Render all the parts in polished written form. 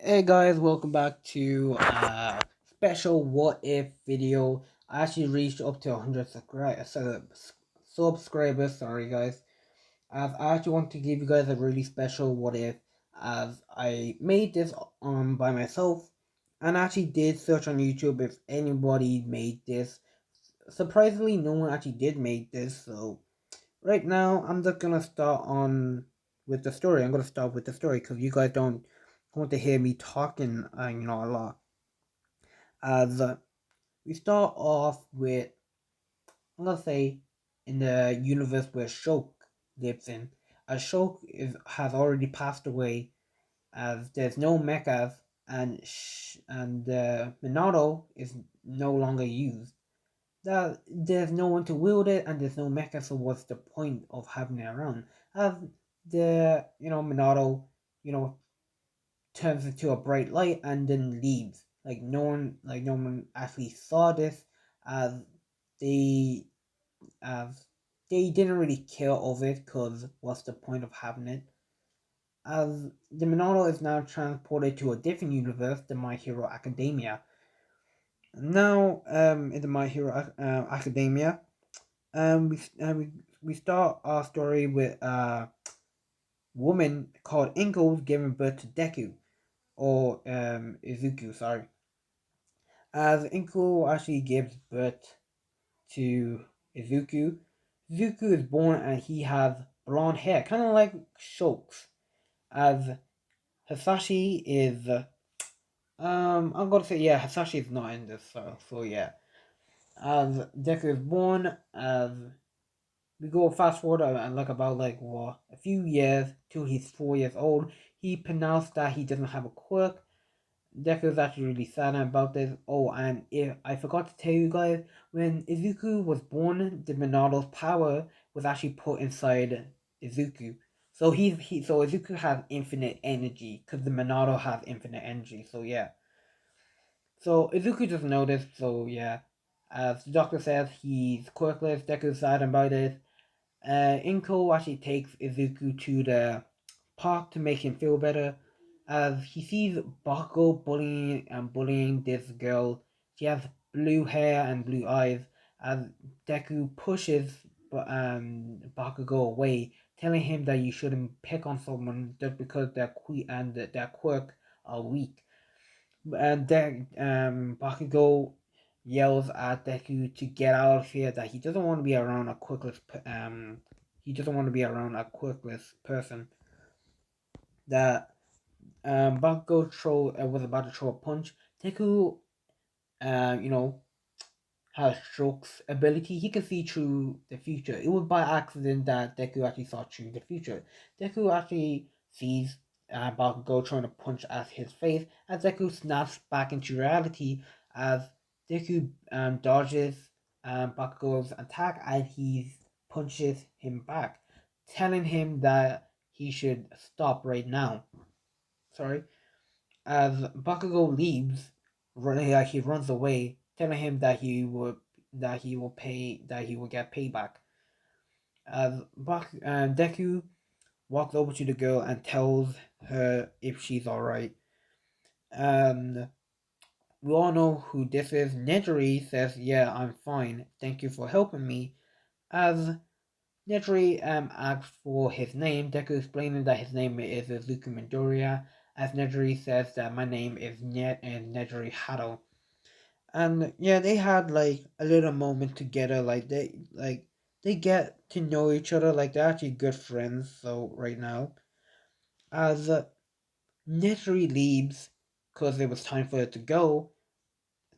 Hey guys, welcome back to a special what if video. I actually reached up to 100 subscribers, sorry guys. As I actually want to give you guys a really special what if, as I made this by myself and actually did search on YouTube if anybody made this. Surprisingly, no one actually did make this, so right now I'm just gonna start on with the story. I'm gonna start with the story because you guys don't want to hear me talking, a lot. As we start off with, I'm gonna say, in the universe where Shulk lives in. As Shulk has already passed away, as there's no mechas, and Minato is no longer used. That there's no one to wield it, and there's no mecha, so what's the point of having it around? As the Minato, you know, turns into a bright light and then leaves. No one actually saw this, as they as they didn't really care of it, cause what's the point of having it? As the Minato is now transported to a different universe, the My Hero Academia. Now, in the My Hero Academia, we start our story with a woman called Inko giving birth to Deku, or Izuku, sorry. As Inko actually gives birth to Izuku, Izuku is born and he has blonde hair, kind of like Shulk's. As Hasashi is, I'm gonna say, yeah, Hasashi is not in this, so yeah. As Deku is born, as we go fast forward and like about like what a few years till he's 4 years old. He pronounced that he doesn't have a quirk. Deku's actually really sad about this. Oh, and if I forgot to tell you guys, when Izuku was born, the Minato's power was actually put inside Izuku. So Izuku has infinite energy because the Minato has infinite energy. So yeah. So Izuku doesn't know this. So yeah, as the doctor says, he's quirkless. Deku's sad about it. Inko actually takes Izuku to the park to make him feel better, as he sees Bakugo bullying this girl. She has blue hair and blue eyes, as Deku pushes Bakugo away, telling him that you shouldn't pick on someone just because their quirk are weak. And then Bakugo yells at Deku to get out of here, that he doesn't want to be around a he doesn't want to be around a quirkless person. That Bakugo was about to throw a punch. Deku, uh, you know, has Shulk's ability. He can see through the future. It was by accident that Deku actually saw through the future. Deku actually sees Bakugo trying to punch at his face, as Deku snaps back into reality, as Deku dodges Bakugo's attack, and he punches him back, telling him that he should stop right now. Sorry. As Bakugo leaves, he runs away, telling him that he will get payback. As Deku walks over to the girl and tells her if she's alright. And we all know who this is. Nejiri says, "Yeah, I'm fine. Thank you for helping me." As Nejiri asks for his name, Deku explaining that his name is Izuku Midoriya, as Nejiri says that my name is Nejiri Hado. And yeah, they had like a little moment together, they get to know each other, like they're actually good friends. So right now, as Nejiri leaves because it was time for her to go,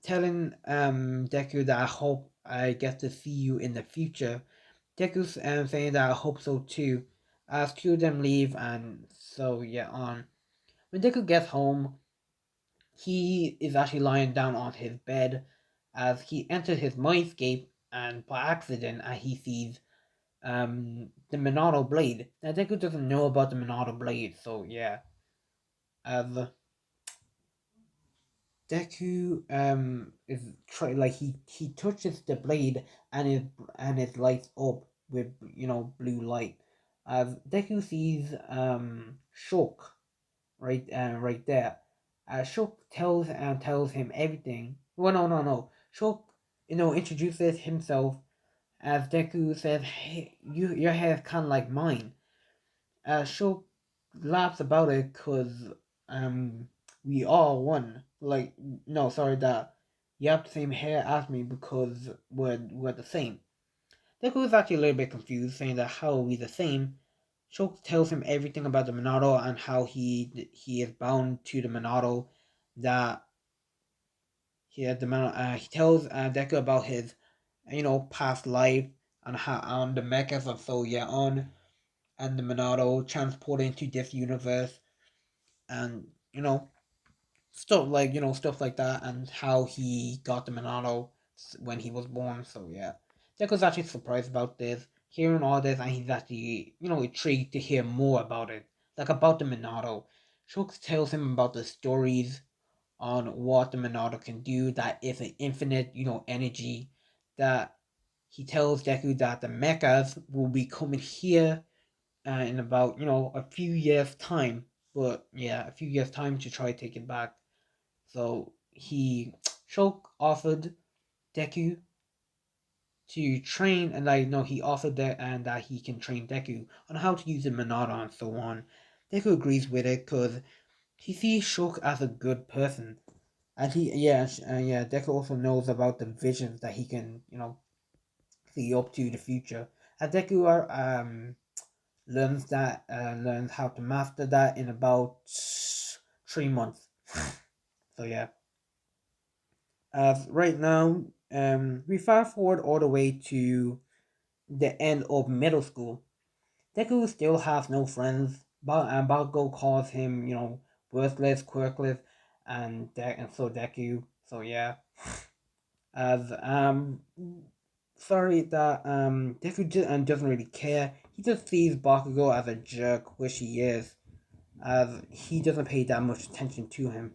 telling Deku that I hope I get to see you in the future. Deku's saying that I hope so too. As two of them leave, and so yeah, on. When Deku gets home, he is actually lying down on his bed, as he enters his mindscape, and by accident, he sees the Minato blade. Now Deku doesn't know about the Minato blade, so yeah. As Deku is like he touches the blade, and it lights up with blue light. As Deku sees shulk right there. Shulk tells him everything. Well, no. Shulk, introduces himself as Deku says, "Hey, your hair is kind of like mine." Shulk laughs about it because we all one. Like, no, sorry, that you have the same hair as me because we're the same. Deku is actually a little bit confused, saying that how are we the same? Shulk tells him everything about the Monado and how he is bound to the Monado. That he tells Deku about his past life and how on the mechas and so yeah on and the Monado transported into this universe and stuff like that and how he got the Monado when he was born. So yeah, Deku's actually surprised about this, hearing all this, and he's actually intrigued to hear more about it, like about the Monado. Shulk tells him about the stories on what the Monado can do. That is an infinite energy. That he tells Deku that the mechas will be coming here in about a few years time. But yeah, a few years time to try to take it back. So Shulk offered Deku to train, and I know he offered that and that he can train Deku on how to use the Monada and so on. Deku agrees with it because he sees Shulk as a good person, and Deku also knows about the visions that he can see up to the future. And Deku learns how to master that in about 3 months. So yeah. As right now, we fast forward all the way to the end of middle school. Deku still has no friends. Bakugo calls him, worthless, quirkless, and so Deku. So yeah, as sorry that Deku doesn't really care. He just sees Bakugo as a jerk, which he is, as he doesn't pay that much attention to him.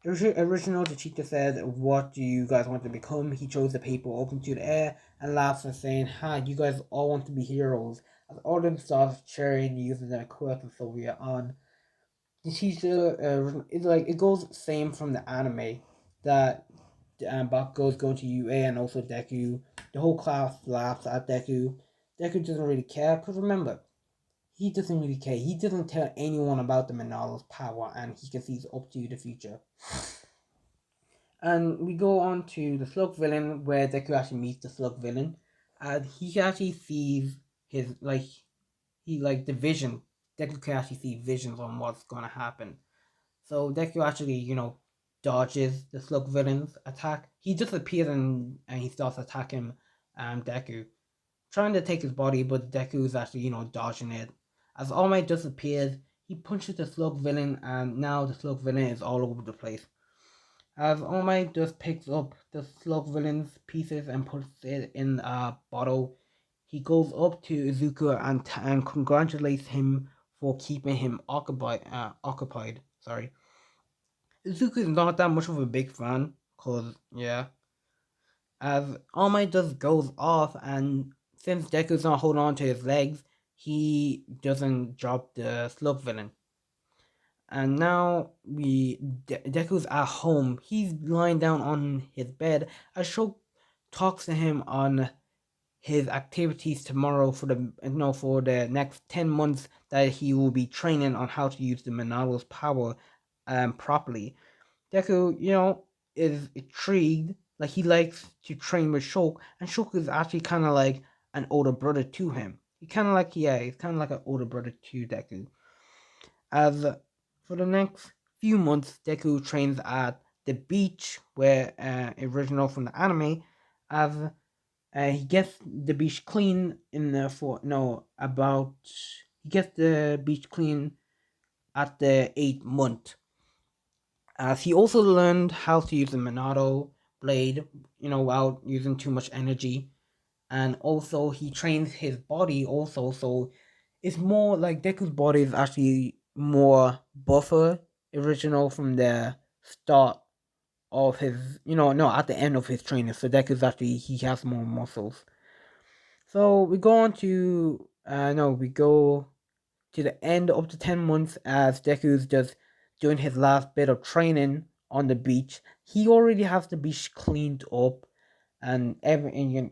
Original, the teacher said, "What do you guys want to become?" He chose the paper open to the air and laughs and saying, "Ha, you guys all want to be heroes." As all of them starts cheering, using their quirk and so we are on. The teacher, it goes same from the anime that Bakugo is going to UA and also Deku. The whole class laughs at Deku. Deku doesn't really care because remember, he doesn't really care. He doesn't tell anyone about the Manalo's power and he can see up to the future. And we go on to the slug villain where Deku actually meets the slug villain. And he actually sees his the vision. Deku can actually see visions on what's gonna happen. So Deku actually, dodges the slug villain's attack. He just appears and he starts attacking Deku. Trying to take his body, but Deku is actually, dodging it. As All Might disappears, he punches the slug villain and now the slug villain is all over the place. As All Might just picks up the slug villain's pieces and puts it in a bottle, he goes up to Izuku and congratulates him for keeping him occupied. Sorry, Izuku is not that much of a big fan, cause yeah, as All Might just goes off, and since Deku's not holding on to his legs, he doesn't drop the slug villain. And now Deku's at home. He's lying down on his bed. Ashok talks to him on his activities tomorrow for the next 10 months that he will be training on how to use the Minado's power properly. Deku, is intrigued. Like he likes to train with Shulk, and Shulk is actually kind of like an older brother to him. He's kind of like an older brother to Deku. As for the next few months, Deku trains at the beach where original from the anime, as he gets the beach clean in the for no about he gets the beach clean at the 8th month. As he also learned how to use the Monado blade, without using too much energy, and also he trains his body also, so it's more like Deku's body is actually more buffer original from the start of his no at the end of his training. So Deku's actually he has more muscles. So we go on to no we go to the end of the 10 months as Deku's doing his last bit of training on the beach. He already has the beach cleaned up, and everything.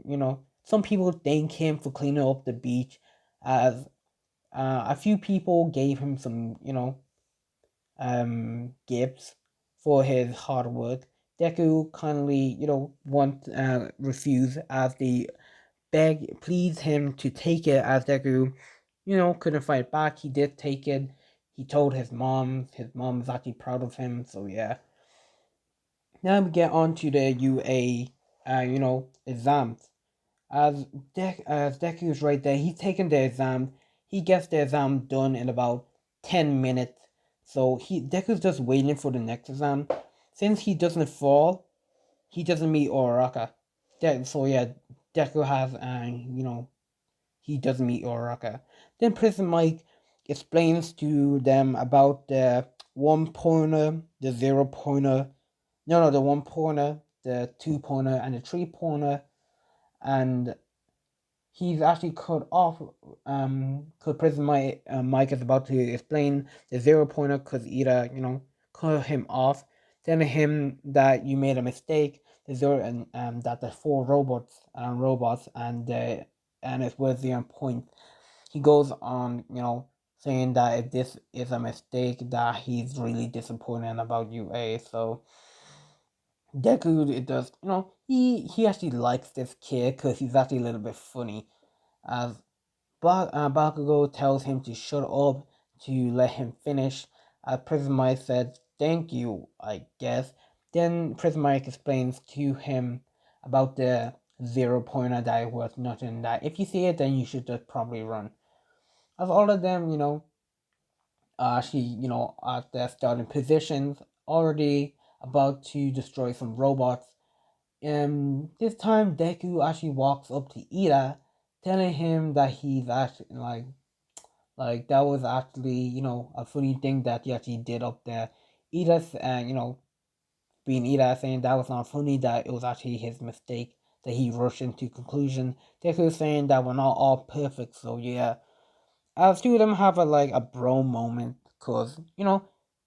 Some people thank him for cleaning up the beach, as a few people gave him some, gifts for his hard work. Deku kindly, want refuse as they beg, please him to take it, as Deku, couldn't fight back. He did take it. He told his mom. His mom is actually proud of him. So yeah. Now we get on to the UA, exams. As Deku's right there, he's taking the exam. He gets the exam done in about 10 minutes. So Deku's just waiting for the next exam. Since he doesn't fall, he doesn't meet Uraraka. So yeah, Deku has he doesn't meet Uraraka. Then Prison Mike explains to them about the one pointer, the 0 pointer, the 1 pointer, the 2 pointer, and the 3 pointer, and he's actually cut off. Cause Prison Mike is about to explain the 0 pointer, cause Ida, cut him off, telling him that you made a mistake. The zero and that the four robots, and it's worth 0 point. He goes on, saying that if this is a mistake, that he's really disappointed about UA. So Deku, it does, he actually likes this kid because he's actually a little bit funny. As Bakugo tells him to shut up to let him finish. Prison Mike said, "Thank you, I guess." Then Prison Mike explains to him about the 0 pointer that was nothing. That if you see it, then you should just probably run. As all of them, actually, at their starting positions, already about to destroy some robots. This time Deku actually walks up to Ida, telling him that he's actually like that was actually, a funny thing that he actually did up there. Ida's, being Ida, saying that was not funny, that it was actually his mistake, that he rushed into conclusion. Deku saying that we're not all perfect, so yeah. Two of them have a bro moment, cause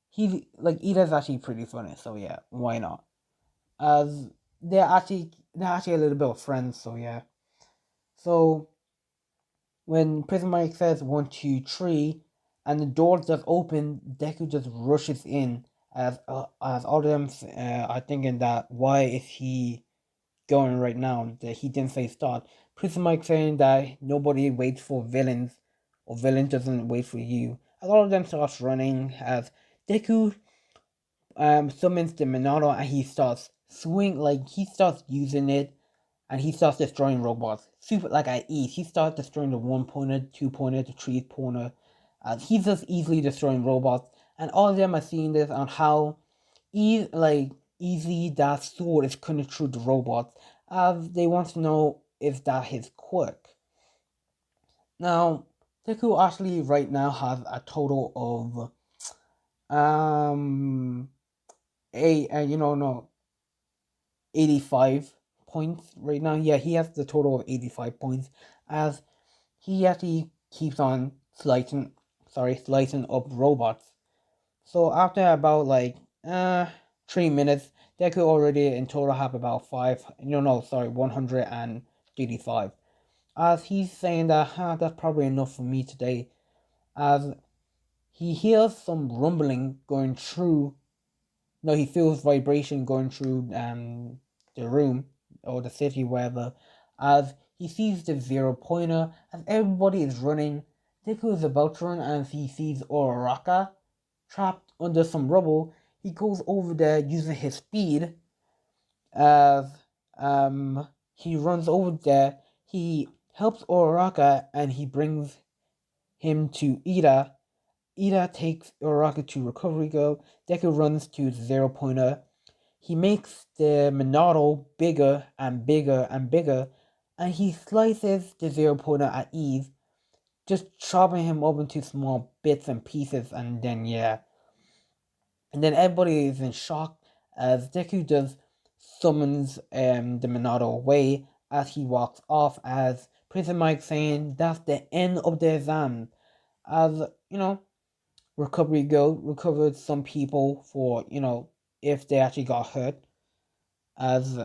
he like Ida's actually pretty funny, so yeah, why not? As they're actually a little bit of friends, so yeah. So when Prison Mike says 1, 2, 3, and the door just open, Deku just rushes in, as all of them are thinking that why is he going right now? That he didn't say start. Prison Mike saying that nobody waits for villains, or villain doesn't wait for you. As all of them starts running, as Deku summons the Monado, and he starts using it, and he starts destroying robots. Super like at ease. He starts destroying the 1 pointer, 2 pointer, the 3 pointer. He's just easily destroying robots. And all of them are seeing this on how easy that sword is cutting through the robots. As they want to know if that his quirk. Now, Deku actually right now has a total of a no 85 points right now. Yeah, he has the total of 85 points, as he actually keeps on slicing up robots. So after about 3 minutes, Deku already in total have about 135. As he's saying that, that's probably enough for me today. As he hears some rumbling going through, no, he feels vibration going through the room or the city, wherever. As he sees the 0 pointer, as everybody is running, Deku is about to run, and he sees Uraraka trapped under some rubble. He goes over there using his speed. As he runs over there, he helps Uraraka, and he brings him to Ida. Ida takes Uraraka to Recovery Girl. Deku runs to the 0 pointer. He makes the Monado bigger and bigger and bigger, and he slices the 0 pointer at ease, just chopping him up into small bits and pieces, and then yeah. And then everybody is in shock as Deku just summons the Monado away as he walks off, as Prison Mike saying that's the end of the exam. As recovery go recovered some people for, if they actually got hurt. As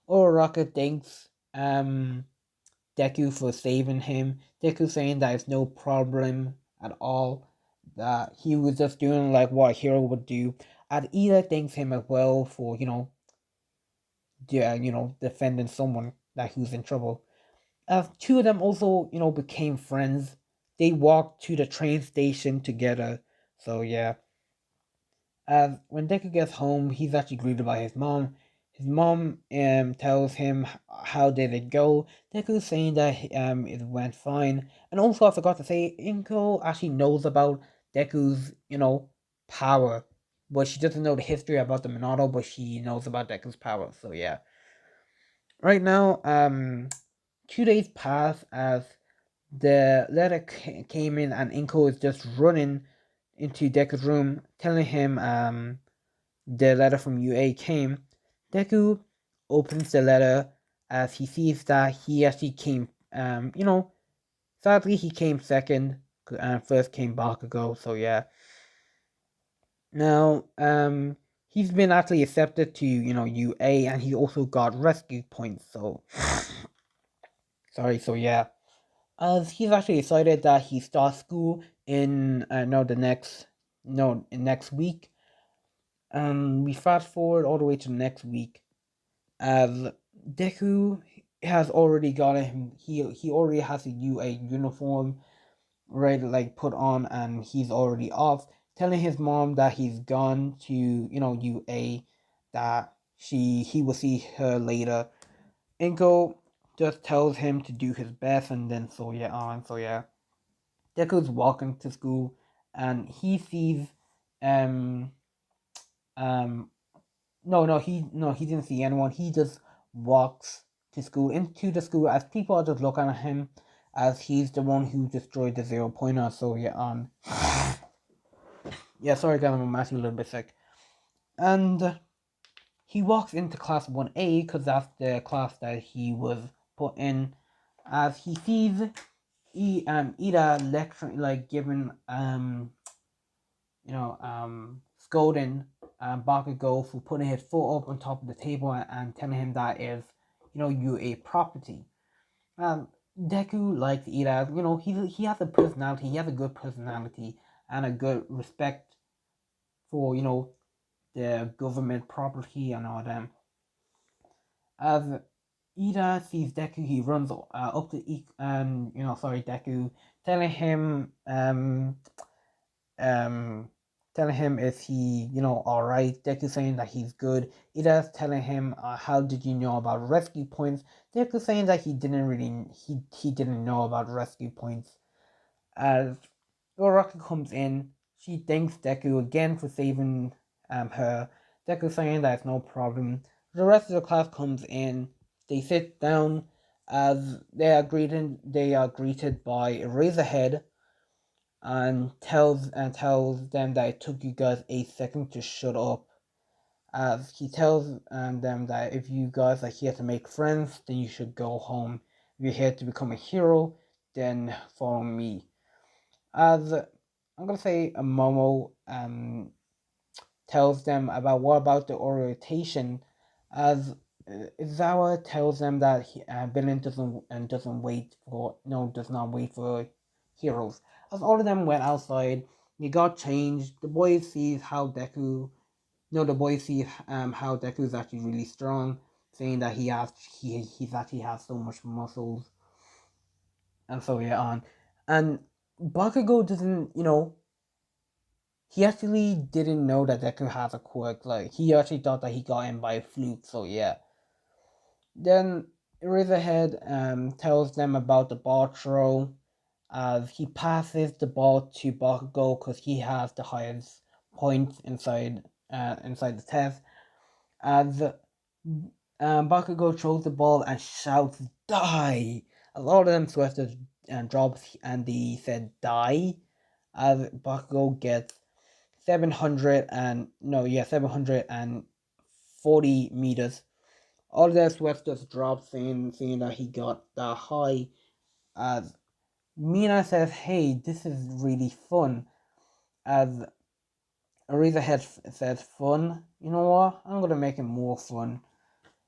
Uraraka thanks Deku for saving him. Deku saying that it's no problem at all. That he was just doing like what a hero would do. And Ida thanks him as well for, yeah, defending someone that who's in trouble. Two of them also, became friends. They walked to the train station together. So yeah. When Deku gets home, he's actually greeted by his mom. His mom tells him how did it go. Deku's saying that it went fine. And also I forgot to say, Inko actually knows about Deku's, power. But she doesn't know the history about the Minato, but she knows about Deku's power. So yeah. Right now, 2 days pass as the letter came in, and Inko is just running into Deku's room, telling him the letter from UA came. Deku opens the letter as he sees that he actually came, sadly he came second, and first came Bakugo, so yeah. Now, he's been actually accepted to, UA, and he also got rescue points, so, sorry, so yeah. As he's actually excited that he starts school in, no, the next, no, in next week. We fast forward all the way to next week, as Deku has already gotten him. He already has a UA uniform ready to like put on, and he's already off. Telling his mom that he's gone to UA, that he will see her later. Inko just tells him to do his best, and then so yeah on. So yeah, Deku's walking to school, and he sees um um he didn't see anyone. He just walks to school into the school as people are just looking at him as he's the one who destroyed the 0 pointer. So yeah, yeah, sorry guys, I'm actually a little bit sick. And he walks into class 1A because that's the class that he was put in. As he sees Ida lecturing, like giving scolding Bakugo for putting his foot up on top of the table and telling him that is, you a property. Deku likes Ida. He has a personality. He has a good personality and a good respect for the government property and all them. As Ida sees Deku, he runs up to Deku, telling him um telling him if he all right. Deku saying that he's good. Ida's telling him how did you know about rescue points. Deku saying that he didn't know about rescue points. As Uraraka comes in, she thanks Deku again for saving her. Deku saying that it's no problem. The rest of the class comes in. They sit down as they are greeted by Eraserhead, and tells them that it took you guys a second to shut up. As he tells them that if you guys are here to make friends, then you should go home. If you're here to become a hero, then follow me. As I'm gonna say, Momo tells them about what about the orientation. As Izawa tells them that Villain doesn't wait for no does not wait for heroes. As all of them went outside, they got changed. The boys see how Deku no the boys see how Deku is actually really strong, saying that he's actually has so much muscles, and so yeah on. And Bakugo doesn't he actually didn't know that Deku has a quirk. Like he actually thought that he got him by a fluke. So yeah. Then Eraserhead tells them about the ball throw. He passes the ball to Bakugo because he has the highest points inside the test. As Bakugo throws the ball and shouts "Die!" A lot of them sweaters and drops, and they said "Die." As Bakugo gets 740 meters. All their sweats just dropped, saying that he got that high. As Mina says, "Hey, this is really fun." As Eraserhead says, fun. You know what? I'm gonna make it more fun.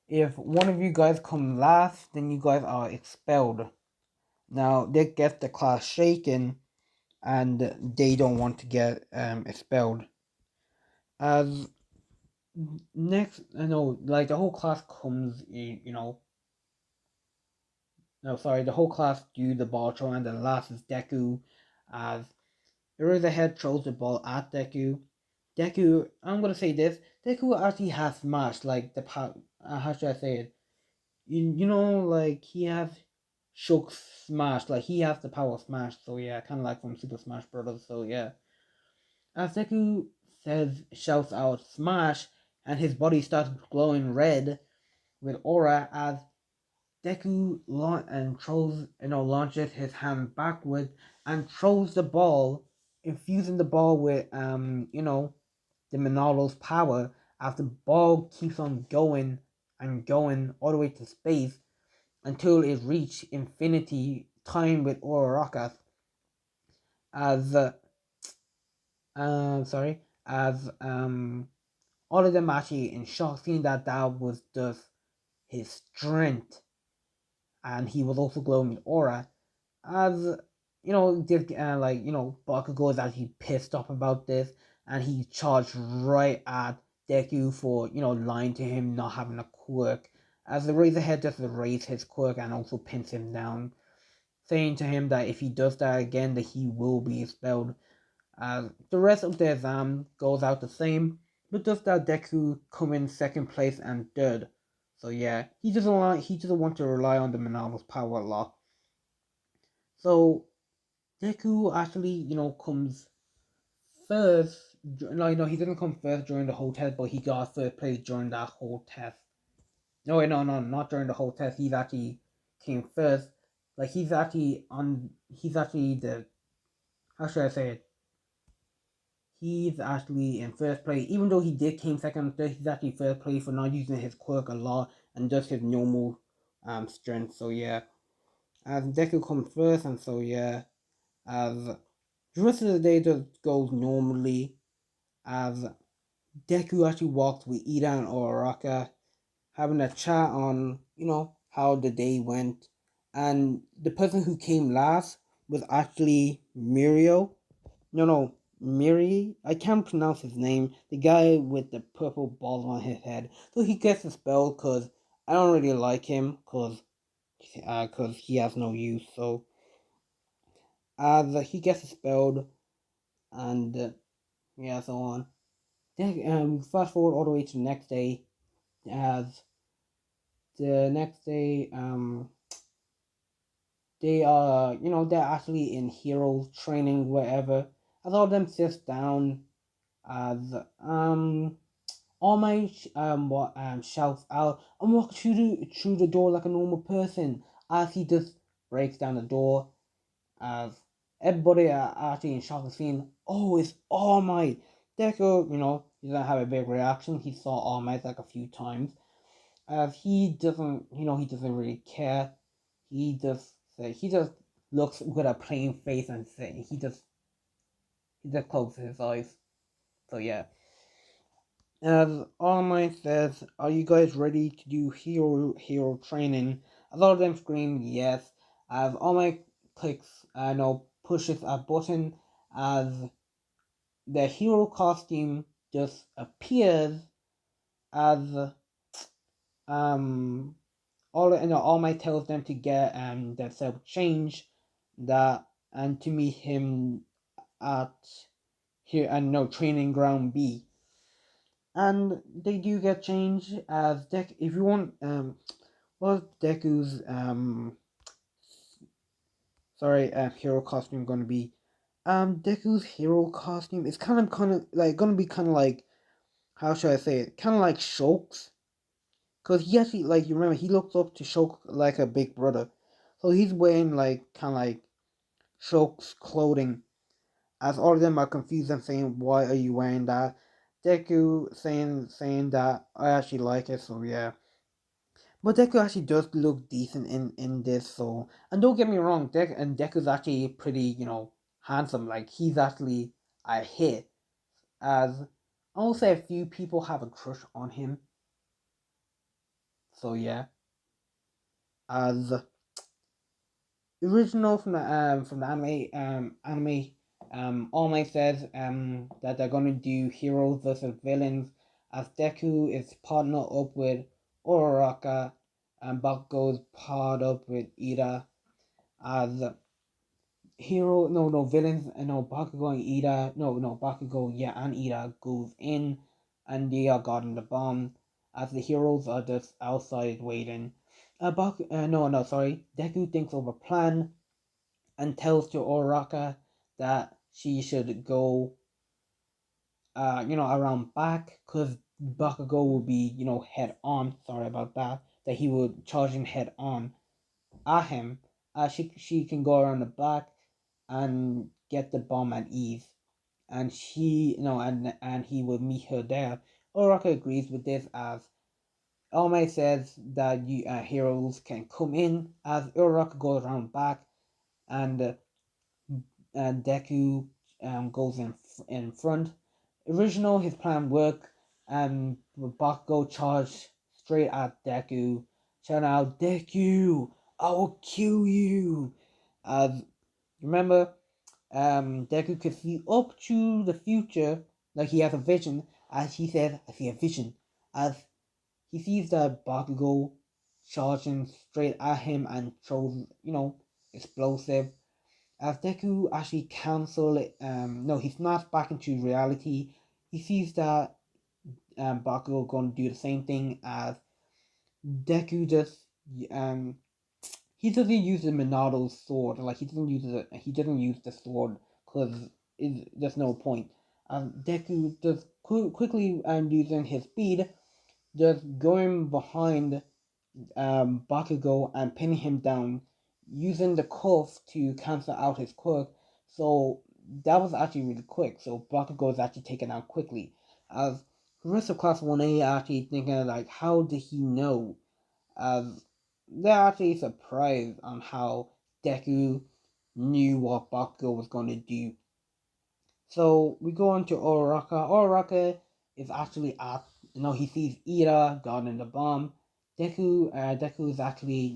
If one of you guys come last, then you guys are expelled. Now they get the class shaken, and they don't want to get expelled. As next, I know, like the whole class comes, no, sorry, the whole class do the ball throw, and the last is Deku. As Eraserhead throws the ball at Deku. Deku, I'm gonna say this: Deku actually has smash, like the power. How should I say it? Like he has Shulk smash, like he has the power of smash. So yeah, kind of like from Super Smash Brothers. So yeah, as Deku shouts out smash, and his body starts glowing red with aura as Deku launches his hand backward and throws the ball, infusing the ball with the Monaldo's power as the ball keeps on going and going all the way to space until it reaches infinity time with Urarakas as sorry as all of them actually in shock, seeing that that was just his strength, and he was also glowing with aura. As Bakugo is actually pissed off about this, and he charged right at Deku for lying to him, not having a quirk. As the Razorhead just raised his quirk and also pins him down, saying to him that if he does that again, that he will be expelled. The rest of the exam goes out the same, but just that Deku come in second place and third. So yeah, he doesn't want to rely on the Monaldo's power a lot. So Deku actually, comes first. No, he didn't come first during the whole test, but he got first place during that whole test. No, wait, no, not during the whole test. He's actually came first. Like he's actually on. He's actually the. How should I say it? He's actually in first place. Even though he did came second and third, he's actually first place for not using his quirk a lot and just his normal strength. So yeah, as Deku comes first, and so yeah, as the rest of the day just goes normally. As Deku actually walks with Ida and Oraka, having a chat on how the day went, and the person who came last was actually Mirio. No, Miri. I can't pronounce his name. The guy with the purple balls on his head. So he gets expelled because I don't really like him because he has no use. So as he gets expelled and yeah, so on. Then fast forward all the way to the next day. As the next day, they are they're actually in hero training wherever. As all of them sits down as All Might what shouts out, "I'm walking through the door like a normal person," as he just breaks down the door. As everybody are actually in shock and seeing, "Oh, it's All Might." Deku, he doesn't have a big reaction. He saw All Might like a few times. As he doesn't really care. He just looks with a plain face and say he just closes his eyes. So yeah. As All Might says, "Are you guys ready to do hero training?" A lot of them scream yes. As All Might clicks, no, pushes a button, as the hero costume just appears, as um All Might tells them to get themselves change that and to meet him at here and no training ground B. And they do get changed as Deck. If you want, what's Deku's hero costume gonna be? Deku's hero costume is kind of like gonna be kind of like, how should I say it? Kind of like Shulk's, cause he actually, like, you remember, he looks up to Shulk like a big brother, so he's wearing like kind of like Shulk's clothing. As all of them are confused and saying, "Why are you wearing that?" Deku saying that I actually like it, so yeah. But Deku actually does look decent in this, so, and don't get me wrong, Deku's actually pretty, handsome. Like he's actually a hit, as I will say a few people have a crush on him. So yeah, as original from the All Might says that they're gonna do heroes versus villains, as Deku is partnered up with Uraraka and Bakugo's partnered up with Ida, as hero no villains, no Bakugo and Ida, no Bakugo, yeah, and Ida goes in and they are guarding the bomb, as the heroes are just outside waiting. Sorry, Deku thinks of a plan and tells to Oraka that she should go, around back, because Bakugo will be, head on. Sorry about that. That he would charge him head on at him. She can go around the back and get the bomb at ease, and he will meet her there. Oraka agrees with this, as All says that heroes can come in, as Uraraka goes around back, and Deku goes in front. Original, his plan worked, and Bakugo charged straight at Deku, shouting out, "Deku, I will kill you!" As remember, Deku could see up to the future, like he has a vision. As he said, "I see a vision." As he sees that Bakugo charging straight at him and throws, explosive, as Deku actually cancel it, he snaps back into reality. He sees that Bakugo gonna do the same thing, as Deku just um he doesn't use the Minado's sword. Like he doesn't use the sword because there's no point. Deku just quickly using his speed, just going behind Bakugo and pinning him down, using the cuff to cancel out his quirk. So that was actually really quick. So Bakugo is actually taken out quickly. As the rest of Class 1A are actually thinking, like, how did he know? As they're actually surprised on how Deku knew what Bakugo was going to do. So we go on to Oraka. Oraka is actually at, he sees Ira guarding the bomb. Deku is actually,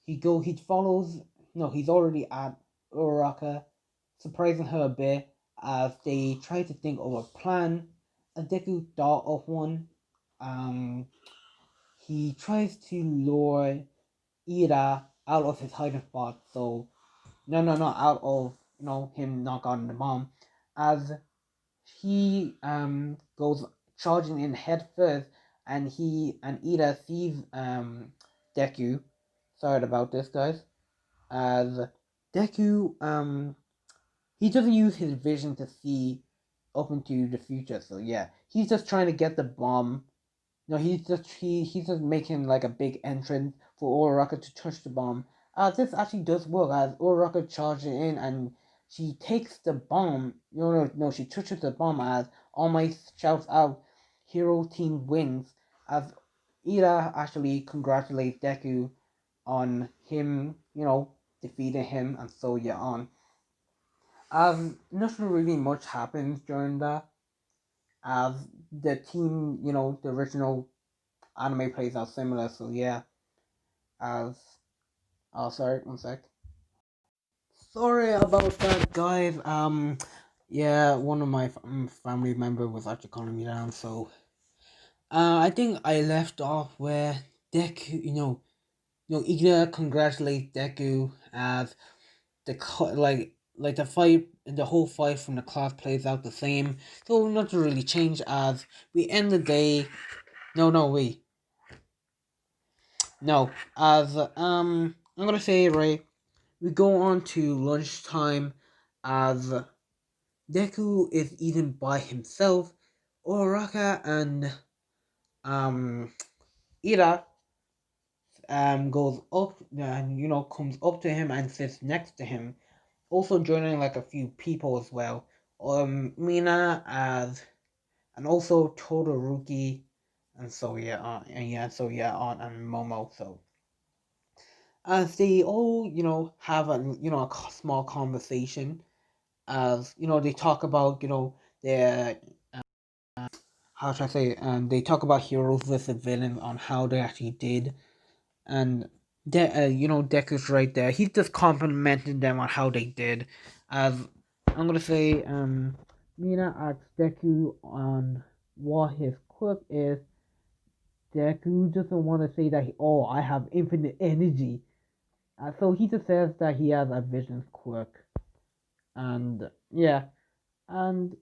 he follows, no, he's already at Uraraka, surprising her a bit, as they try to think of a plan. And Deku thought of one. Um, he tries to lure Ira out of his hiding spot, so, no, out of, him not guarding the bomb, as he goes charging in head first, and Ida sees Deku. Sorry about this, guys. As Deku he doesn't use his vision to see up into the future, so yeah, he's just trying to get the bomb. No, he's just making like a big entrance for Uraraka to touch the bomb. This actually does work, as Uraraka charges in and she takes the bomb. No, she touches the bomb, as All Might shouts out, "Hero Team wins!" As Ira actually congratulates Deku on him, defeating him, and so yeah on. Nothing really much happens during that, as the team, the original anime plays out similar. So yeah, as sorry, one sec. Sorry about that, guys. Yeah, one of my family member was actually calling me down. So, I think I left off where Deku, Iga congratulates Deku, as the fight, the whole fight from the class plays out the same. So nothing really changed, as we end the day. No, wait. No, as I'm gonna say, right, we go on to lunchtime, as Deku is eating by himself. Oraka and um Ira goes up and comes up to him and sits next to him, also joining like a few people as well. Mina, as and also Todoroki, and so yeah, on and Momo. So as they all have a small conversation, as they talk about their how should I say they talk about heroes versus villains on how they actually did, and Deku's right there. He's just complimenting them on how they did. As I'm gonna say, Mina asks Deku on what his quirk is. Deku doesn't want to say that I have infinite energy. So he just says that he has a vision quirk, and yeah, and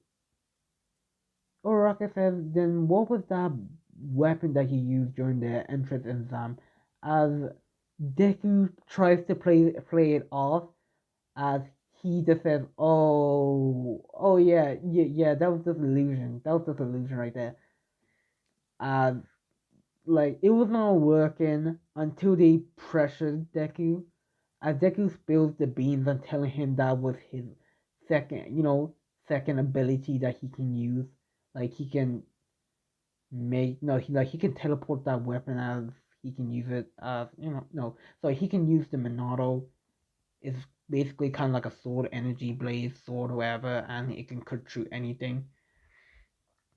Uraraka says, then what was that weapon that he used during the entrance exam? As Deku tries to play it off, as he just says, oh yeah, that was just illusion. That was just illusion right there. As like it was not working until they pressured Deku. As Deku spills the beans and telling him that was his second, second ability that he can use. Like he can make no he can teleport that weapon as he can use it as no so he can use the Monado. It's basically kind of like a sword, energy blaze sword or whatever, and it can cut through anything.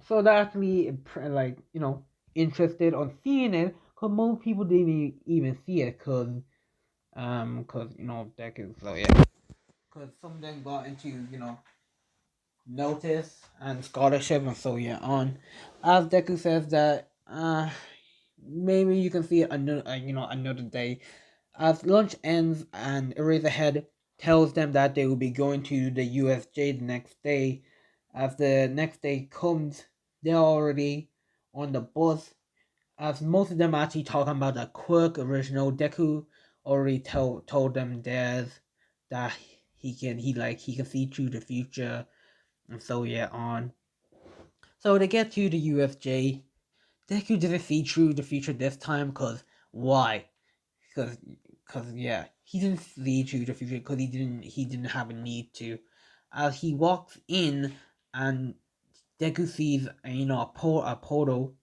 So that's me like interested on seeing it because most people didn't even see it because Deck is so yeah because some of them got into notice and scholarship and so yeah on. As Deku says that maybe you can see it another another day. As lunch ends and Eraserhead tells them that they will be going to the USJ the next day. As the next day comes, they're already on the bus. As most of them actually talking about the quirk original, Deku already told them there's that he can see through the future and so yeah on. So they get to the UFJ. Deku didn't see through the future this time, cause why? Cause, cause yeah, he didn't see through the future because he didn't have a need to. As he walks in, and Deku sees a portal.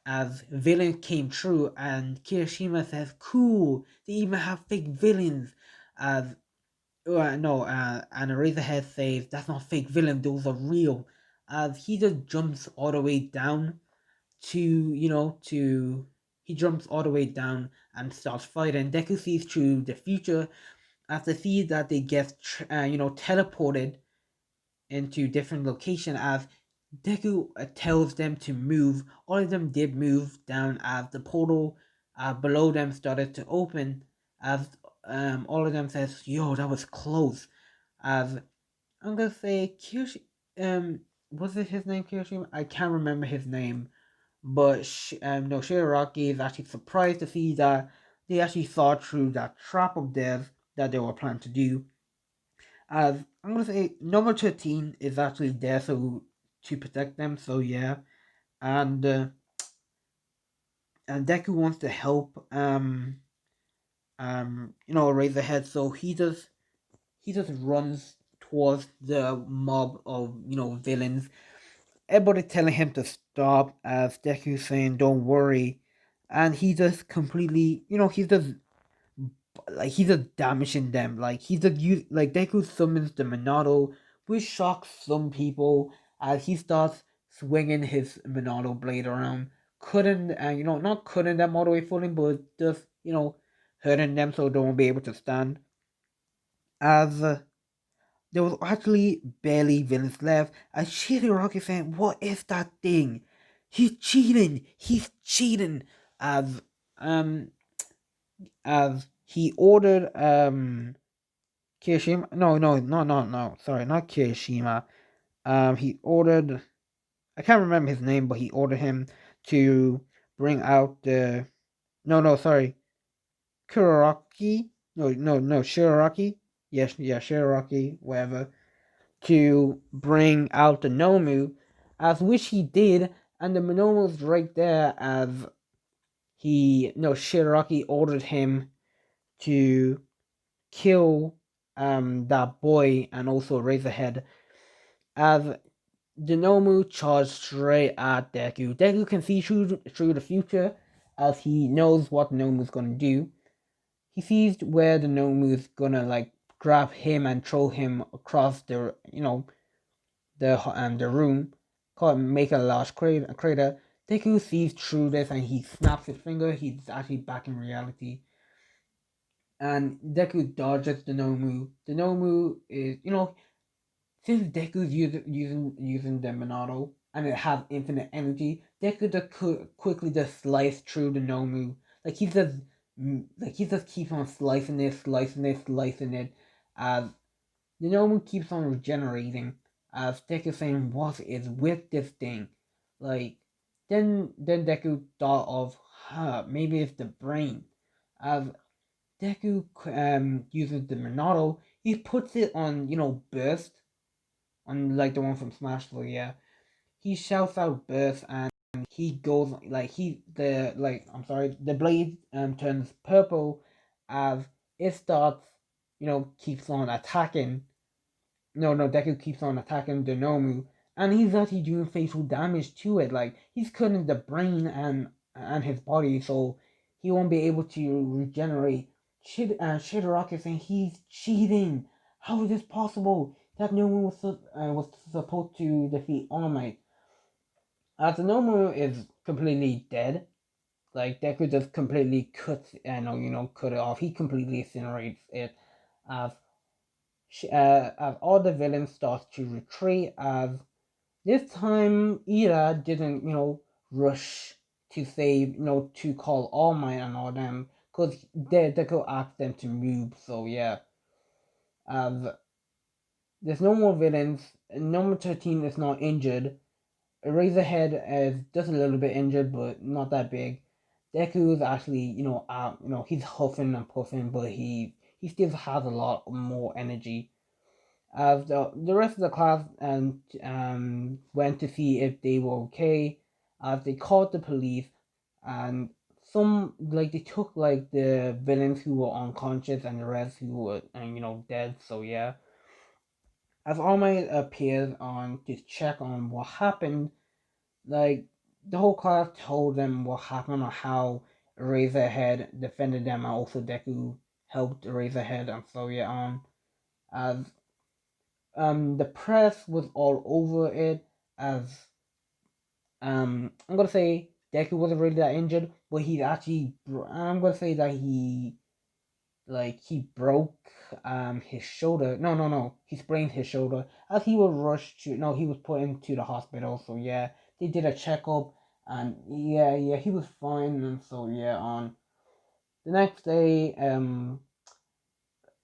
As villain came true, and Kirishima says, "Cool, they even have fake villains." As no, and Eraserhead says that's not fake villain; those are real. As he just jumps all the way down to he jumps all the way down and starts fighting. Deku sees through the future after see that they get teleported into different location as Deku tells them to move. All of them did move down as the portal below them started to open. As all of them says, "Yo, that was close." As I'm gonna say, Kyoshi, was it his name Kyoshi? I can't remember his name, but no, Shigaraki is actually surprised to see that they actually saw through that trap of death that they were planning to do. As I'm gonna say, number 13 is actually there so to protect them. So yeah, and uh, and Deku wants to help Razorhead, so he just runs towards the mob of villains. Everybody telling him to stop, as Deku saying, "Don't worry," and he just completely, he's just damaging them. Like he's just like Deku summons the Monado, which shocks some people as he starts swinging his Monado blade around, couldn't not cutting them all the way fully, but just hurting them so they won't be able to stand. As there was actually barely villains left, as Shigaraki saying, "What is that thing? He's cheating! He's cheating!" As um as he ordered Kirishima. No. Sorry, not Kirishima. He ordered. I can't remember his name, but he ordered him to bring out the. No. Sorry, Kuraraki. No. Shiraraki. Yes, yeah, Shiraraki. Whatever. To bring out the Nomu, as which he did, and the Nomu was right there. As Shiraraki ordered him to kill that boy and also Razorhead as the Nomu charged straight at Deku. Deku can see through the future as he knows what Nomu's gonna do. He sees where the Nomu's gonna like grab him and throw him across the room, make a large crater. Deku sees through this and he snaps his finger. He's actually back in reality, and Deku dodges the Nomu. The Nomu is, since Deku's using the Monado and it has infinite energy, Deku just quickly just slice through the Nomu. Like he just keeps on slicing it, as the Nomu keeps on regenerating. As Deku saying, "What is with this thing?" Like then Deku thought of, maybe it's the brain. As Deku uses the Monado, he puts it on burst, unlike the one from Smash. So yeah, he shouts out burst and he goes like the blade turns purple as it starts, keeps on attacking. No, Deku keeps on attacking the Nomu, and he's actually doing facial damage to it. Like he's cutting the brain and his body, so he won't be able to regenerate. Shigaraki is saying he's cheating. How is this possible? That Nomu was supposed to defeat All Might. As the Nomu is completely dead, like Deku just completely cuts and cut it off. He completely incinerates it. As as all the villains start to retreat, as this time Ira didn't, rush to save, to call All Might and all them, because they could ask them to move. So yeah, as there's no more villains. Number 13 is not injured. Razorhead is just a little bit injured, but not that big. Deku is actually, he's huffing and puffing, but he still has a lot more energy. As the rest of the class went to see if they were okay, as they called the police, and some like they took like the villains who were unconscious and the rest who were dead. So yeah, as All Might appears on to check on what happened, like the whole class told them what happened or how Razorhead defended them, and also Deku helped Razorhead, and so yeah on. As the press was all over it, as I'm gonna say Deku wasn't really that injured, but he's actually I'm gonna say that he broke his shoulder. No, he sprained his shoulder as he was rushed to no he was put into the hospital. So yeah, they did a checkup, and yeah he was fine. And so yeah, on the next day,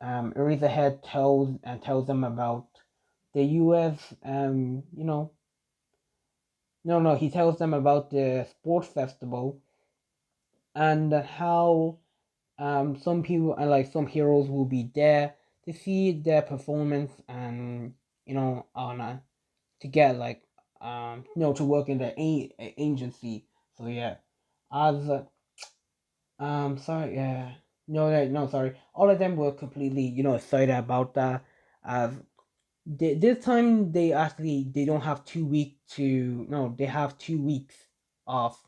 Eraserhead tells them about the U.S. No, he tells them about the sports festival and how some people and like some heroes will be there to see their performance, and on to get like to work in the agency. So yeah, as sorry, yeah, no, sorry, all of them were completely excited about that. As this time they don't have 2 weeks to no they have 2 weeks off.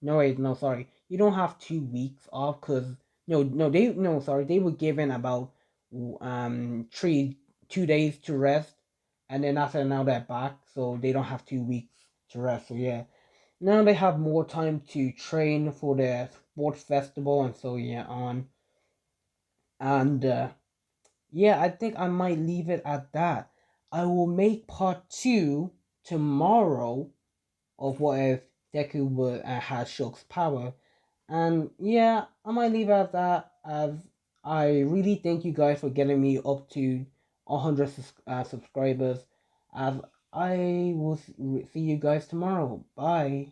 No, wait, no, sorry. You don't have 2 weeks off, because they were given about 2 days to rest, and then after now they're back, so they don't have 2 weeks to rest. So yeah, now they have more time to train for the sports festival, and so yeah on. And yeah, I think I might leave it at that. I will make part two tomorrow of what if Deku has Shulk's power. And yeah, I might leave it at that, as I really thank you guys for getting me up to 100 subscribers. As I will see you guys tomorrow. Bye.